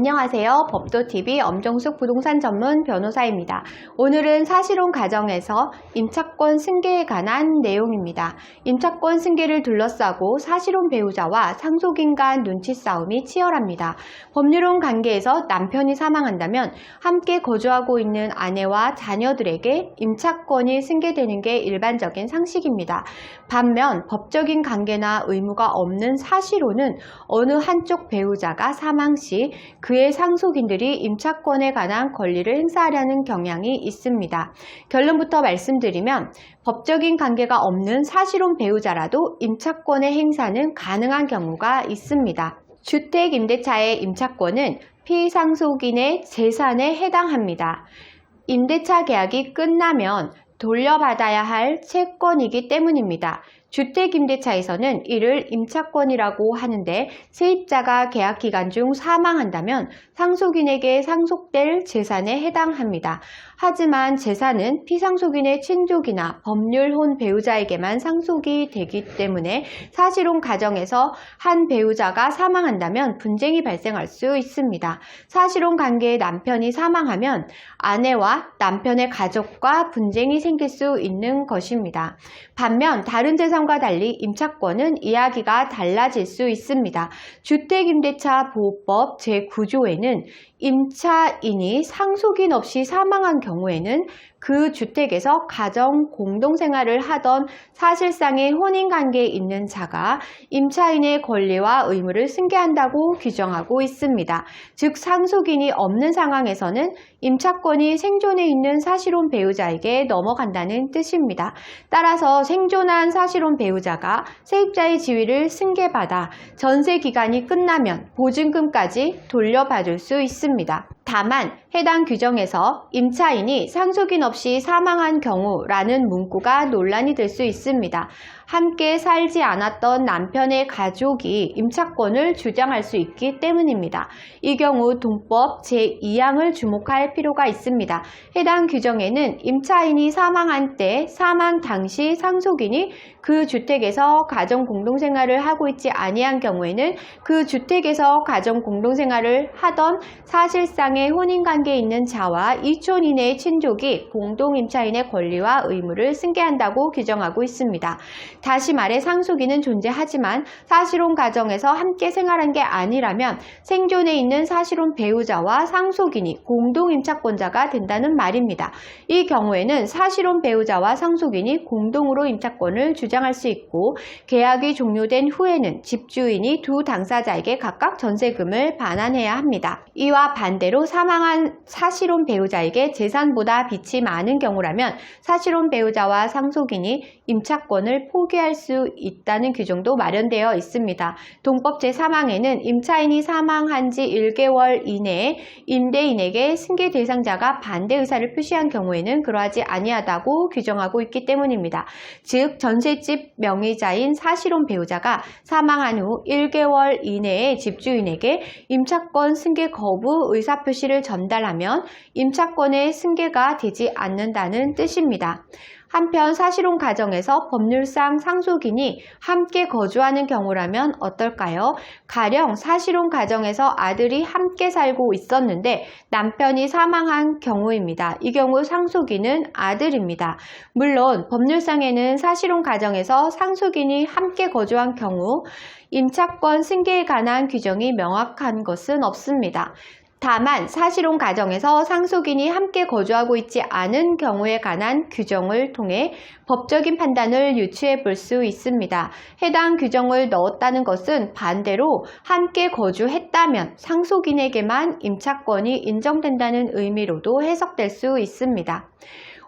안녕하세요. 법도TV 엄정숙 부동산 전문 변호사입니다. 오늘은 사실혼 가정에서 임차권 승계에 관한 내용입니다. 임차권 승계를 둘러싸고 사실혼 배우자와 상속인 간 눈치 싸움이 치열합니다. 법률혼 관계에서 남편이 사망한다면 함께 거주하고 있는 아내와 자녀들에게 임차권이 승계되는 게 일반적인 상식입니다. 반면 법적인 관계나 의무가 없는 사실혼은 어느 한쪽 배우자가 사망 시 그의 상속인들이 임차권에 관한 권리를 행사하려는 경향이 있습니다. 결론부터 말씀드리면 법적인 관계가 없는 사실혼 배우자라도 임차권의 행사는 가능한 경우가 있습니다. 주택임대차의 임차권은 피상속인의 재산에 해당합니다. 임대차 계약이 끝나면 돌려받아야 할 채권이기 때문입니다. 주택임대차에서는 이를 임차권이라고 하는데 세입자가 계약 기간 중 사망한다면 상속인에게 상속될 재산에 해당합니다. 하지만 재산은 피상속인의 친족이나 법률혼 배우자에게만 상속이 되기 때문에 사실혼 가정에서 한 배우자가 사망한다면 분쟁이 발생할 수 있습니다. 사실혼 관계의 남편이 사망하면 아내와 남편의 가족과 분쟁이 생길 수 있는 것입니다. 반면 다른 재산과 달리 임차권은 이야기가 달라질 수 있습니다. 주택임대차 보호법 제9조에는 임차인이 상속인 없이 사망한 경우에는 그 주택에서 가정 공동생활을 하던 사실상의 혼인관계에 있는 자가 임차인의 권리와 의무를 승계한다고 규정하고 있습니다. 즉 상속인이 없는 상황에서는 임차권이 생존해 있는 사실혼 배우자에게 넘어간다는 뜻입니다. 따라서 생존한 사실혼 배우자가 세입자의 지위를 승계받아 전세 기간이 끝나면 보증금까지 돌려받을 수 있습니다. 다만 해당 규정에서 임차인이 상속인 없이 사망한 경우라는 문구가 논란이 될 수 있습니다. 함께 살지 않았던 남편의 가족이 임차권을 주장할 수 있기 때문입니다. 이 경우 동법 제2항을 주목할 필요가 있습니다. 해당 규정에는 임차인이 사망한 때 사망 당시 상속인이 그 주택에서 가정 공동생활을 하고 있지 아니한 경우에는 그 주택에서 가정 공동생활을 하던 사실상의 혼인관계에 있는 자와 이촌 이내의 친족이 공동임차인의 권리와 의무를 승계한다고 규정하고 있습니다. 다시 말해 상속인은 존재하지만 사실혼 가정에서 함께 생활한 게 아니라면 생존해 있는 사실혼 배우자와 상속인이 공동임차권자가 된다는 말입니다. 이 경우에는 사실혼 배우자와 상속인이 공동으로 임차권을 주장할 수 있고 계약이 종료된 후에는 집주인이 두 당사자에게 각각 전세금을 반환해야 합니다. 이와 반대로 사망한 사실혼 배우자에게 재산보다 빚이 많은 경우라면 사실혼 배우자와 상속인이 임차권을 포기할 수 있다는 규정도 마련되어 있습니다. 동법 제3항에는 임차인이 사망한 지 1개월 이내에 임대인에게 승계 대상자가 반대 의사를 표시한 경우에는 그러하지 아니하다고 규정하고 있기 때문입니다. 즉 전셋집 명의자인 사실혼 배우자가 사망한 후 1개월 이내에 집주인에게 임차권 승계 거부 의사표시를 전달하면 임차권의 승계가 되지 않는다는 뜻입니다. 한편 사실혼 가정에서 법률상 상속인이 함께 거주하는 경우라면 어떨까요? 가령 사실혼 가정에서 아들이 함께 살고 있었는데 남편이 사망한 경우입니다. 이 경우 상속인은 아들입니다. 물론 법률상에는 사실혼 가정에서 상속인이 함께 거주한 경우 임차권 승계에 관한 규정이 명확한 것은 없습니다. 다만 사실혼 가정에서 상속인이 함께 거주하고 있지 않은 경우에 관한 규정을 통해 법적인 판단을 유추해 볼 수 있습니다. 해당 규정을 넣었다는 것은 반대로 함께 거주했다면 상속인에게만 임차권이 인정된다는 의미로도 해석될 수 있습니다.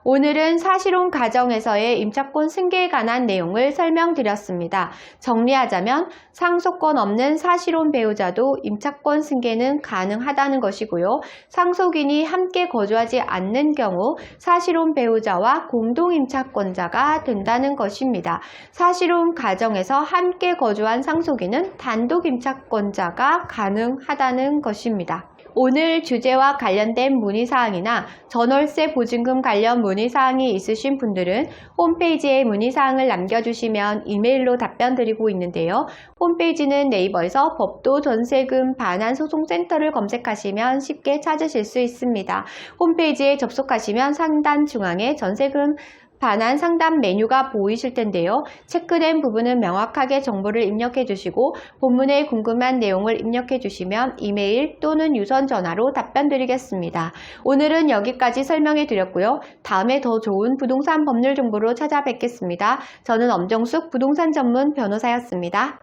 오늘은 사실혼 가정에서의 임차권 승계에 관한 내용을 설명드렸습니다. 정리하자면 상속권 없는 사실혼 배우자도 임차권 승계는 가능하다는 것이고요. 상속인이 함께 거주하지 않는 경우 사실혼 배우자와 공동임차권자가 된다는 것입니다. 사실혼 가정에서 함께 거주한 상속인은 단독임차권자가 가능하다는 것입니다. 오늘 주제와 관련된 문의사항이나 전월세 보증금 관련 문의사항이 있으신 분들은 홈페이지에 문의사항을 남겨주시면 이메일로 답변 드리고 있는데요. 홈페이지는 네이버에서 법도 전세금 반환소송센터를 검색하시면 쉽게 찾으실 수 있습니다. 홈페이지에 접속하시면 상단 중앙에 전세금 반환 상담 메뉴가 보이실 텐데요. 체크된 부분은 명확하게 정보를 입력해 주시고 본문에 궁금한 내용을 입력해 주시면 이메일 또는 유선 전화로 답변 드리겠습니다. 오늘은 여기까지 설명해 드렸고요. 다음에 더 좋은 부동산 법률 정보로 찾아뵙겠습니다. 저는 엄정숙 부동산 전문 변호사였습니다.